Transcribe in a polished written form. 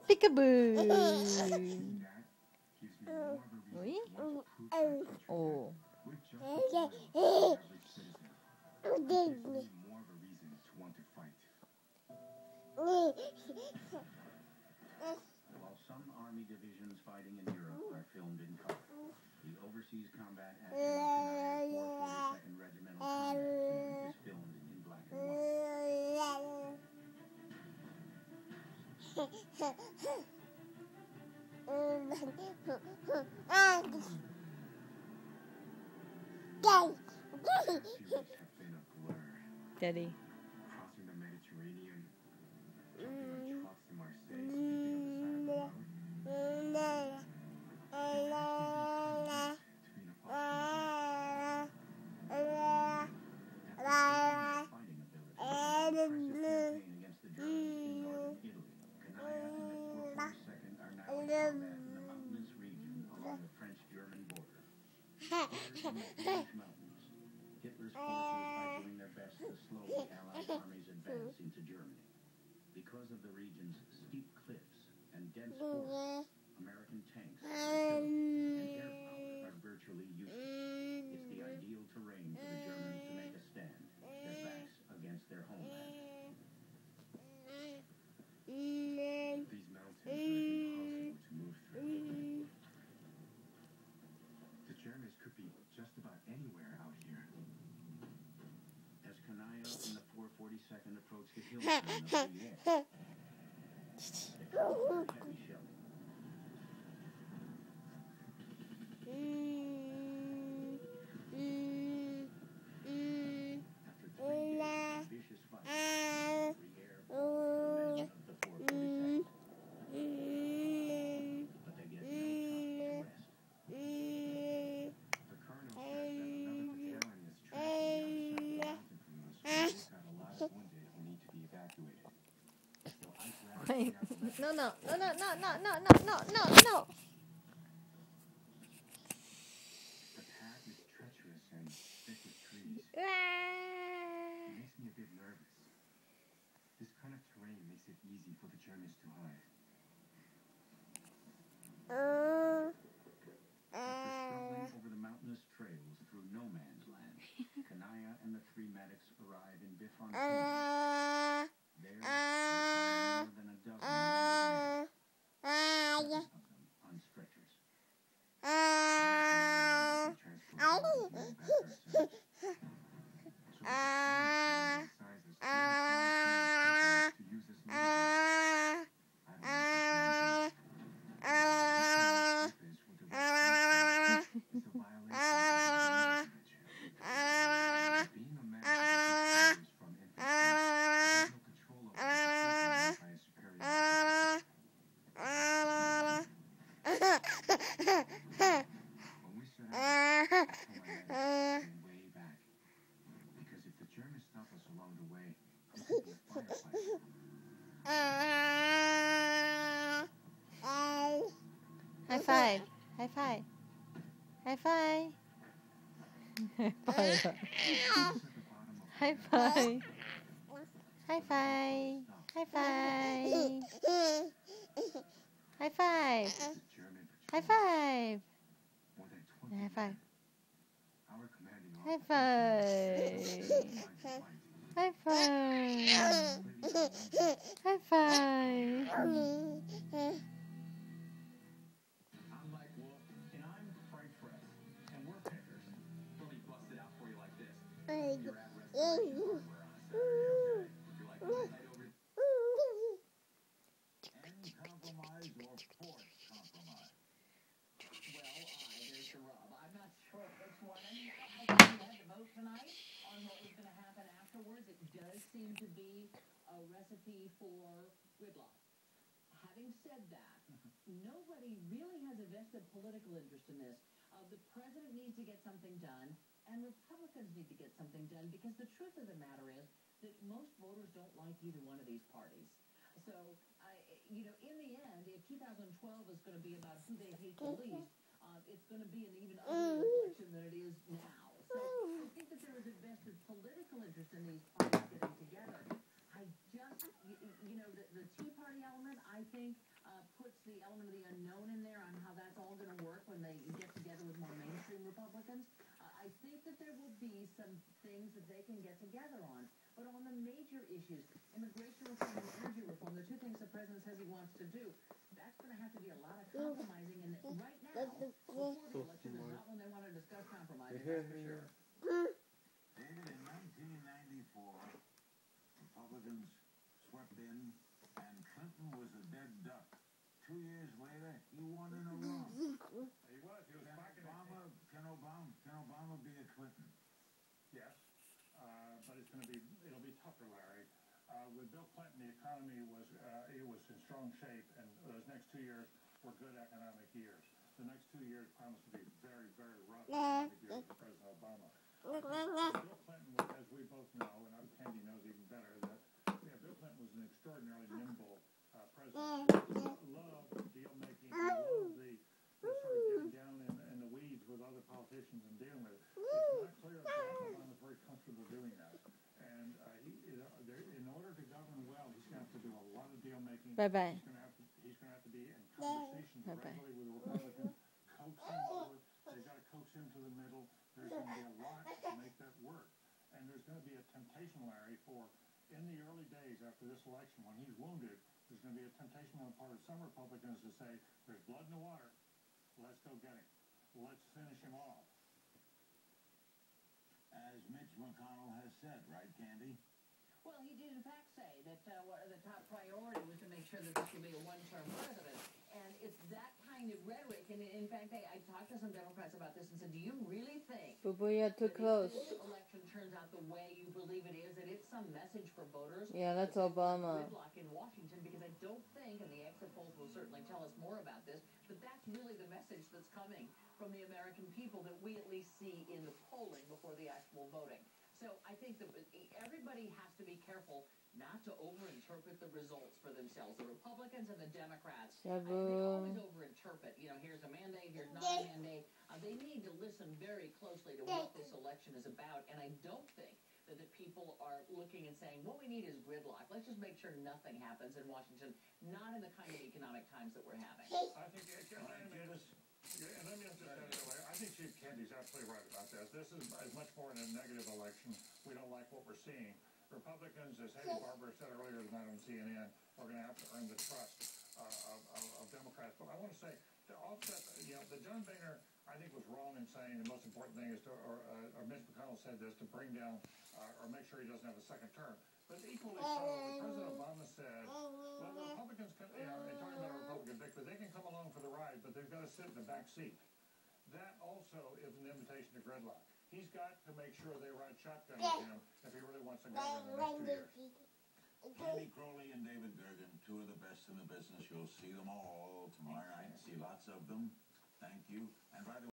Peekaboo. Oui. Oh. While some army divisions fighting in Europe are filmed in color, the Overseas Combat Action of Kanaya's 442nd Regimental Combat Team is filmed in black and white. Series have been a blur. Daddy. Crossing the Mediterranean, jumping on trucks in Marseille, sleeping on the side of the road. Hitler's forces are doing their best to slow the Allied army's advance into Germany. Because of the region's steep cliffs and dense forests, American tanks, artillery, and air power are virtually useless. It's the ideal terrain for the Germans to make a stand, their backs against their homeland. These mountains are impossible to move through. The Germans could be just about anywhere out here. As Kanaya and the 442nd approach the hills of Brienne, heavy shelling. After 3 days of vicious fighting, the air falls to the men of the 442nd. But they get no time to rest. The colonel says that another battalion is trapped on the other side of the mountain from us. We've got a lot of wounded who need to be evacuated. So I grabbed No. The path is treacherous and thick with trees. It makes me a bit nervous. This kind of terrain makes it easy for the Germans to hide. After struggling over the mountainous trails through no man's land, Kanaya and the 3 medics arrive in Bifontaine. There, they find more than a dozen wounded men, 7 of them on stretchers. Because if the Germans stop us along the way, this will be a firefight. High five. High five. High five. High five. High five. High five. High five. High five. High five. High five. High five. High five. I'm Mike Wolf, and I'm Frank Press, and we're pickers. Let me bust it out for you like this. You're at Restoration Hardware on a Saturday, okay? If you like to head over to any compromise or forced compromise. Well, there's the rub. I'm not sure which one. I mean, I think we had the vote tonight on what was going to happen afterwards. It does seem to be a recipe for gridlock. Having said that, nobody really has a vested political interest in this. The president needs to get something done, and Republicans need to get something done, because the truth of the matter is that most voters don't like either one of these parties. So, in the end, if 2012 is going to be about who they hate the least, it's going to be an even uglier election than it is now. So I think that there is a vested political interest in these parties getting together. I just, the Tea Party element, I think, puts the element of the unknown in there on how that's all going to work when they get together with more mainstream Republicans. I think that there will be some things that they can get together on. But on the major issues, immigration reform and energy reform, the two things the president says he wants to do, that's going to have to be a lot of compromising. And right now, before the election is not when they want to discuss compromising, that's for sure. David, in 1994, Republicans swept in, and Clinton was a dead duck. 2 years later, he won in a row. He was. He was back in Can Obama be a Clinton? Yes, but it'll be tougher, Larry. With Bill Clinton, the economy was in strong shape, and those next 2 years were good economic years. The next 2 years promise to be very, very rough economic years for President Obama. Bill Clinton, as we both know, and Candy knows even better, that Bill Clinton was an extraordinarily nimble president. He loved deal making. He loved the sort of getting down in the weeds with other politicians and dealing with it. It's not clear that Obama is very comfortable doing that. And in order to govern well, he's going to have to do a lot of deal making. Bye-bye. He's going to have to be in conversations regularly with Republicans, coax him forward. They've got to coax him to the middle. There's going to be a lot to make that work. And there's going to be a temptation, Larry, in the early days after this election, when he's wounded, there's going to be a temptation on the part of some Republicans to say, there's blood in the water, let's go get him. Let's finish him off. As Mitch McConnell has said, right, Candy? Well, he did in fact say that the top priority was to make sure that this could be a one-term president. And it's that kind of rhetoric. And in fact, I talked to some Democrats about this and said, do you really think Boo-boo, you're too that close. if this election turns out the way you believe it is, that it's some message for voters? Yeah, that's Obama. Gridlock in Washington, because I don't think, and the exit polls will certainly tell us more about this, but that's really the message that's coming from the American people that we at least see in the polling before the actual voting. So I think that everybody has to be careful not to overinterpret the results for themselves. The Republicans and the Democrats, they always overinterpret. Here's a mandate, here's not a mandate. They need to listen very closely to what this election is about, and I don't think that people are looking and saying, what we need is gridlock. Let's just make sure nothing happens in Washington, not in the kind of economic times that we're having. I think, and let me just add it away. I think Chief Candy's absolutely right about this. This is much more in a negative election. We don't like what we're seeing. Republicans, as Haley Barbour said earlier tonight on CNN, are going to have to earn the trust of Democrats. But I want to say, to offset, the John Boehner, I think, was wrong in saying the most important thing is to, or Mitch McConnell said this, to bring down or make sure he doesn't have a second term. But equally so, what President Obama said, well, the Republicans, and talking about a Republican victory, they can come along for the ride, but they've got to sit in the back seat. That also is an invitation to gridlock. He's got to make sure they ride shotgun with him if he really wants to govern the next 2 years. Candy Crowley and David Gergen, two of the best in the business. You'll see them all tomorrow night. See lots of them. Thank you. And by the way,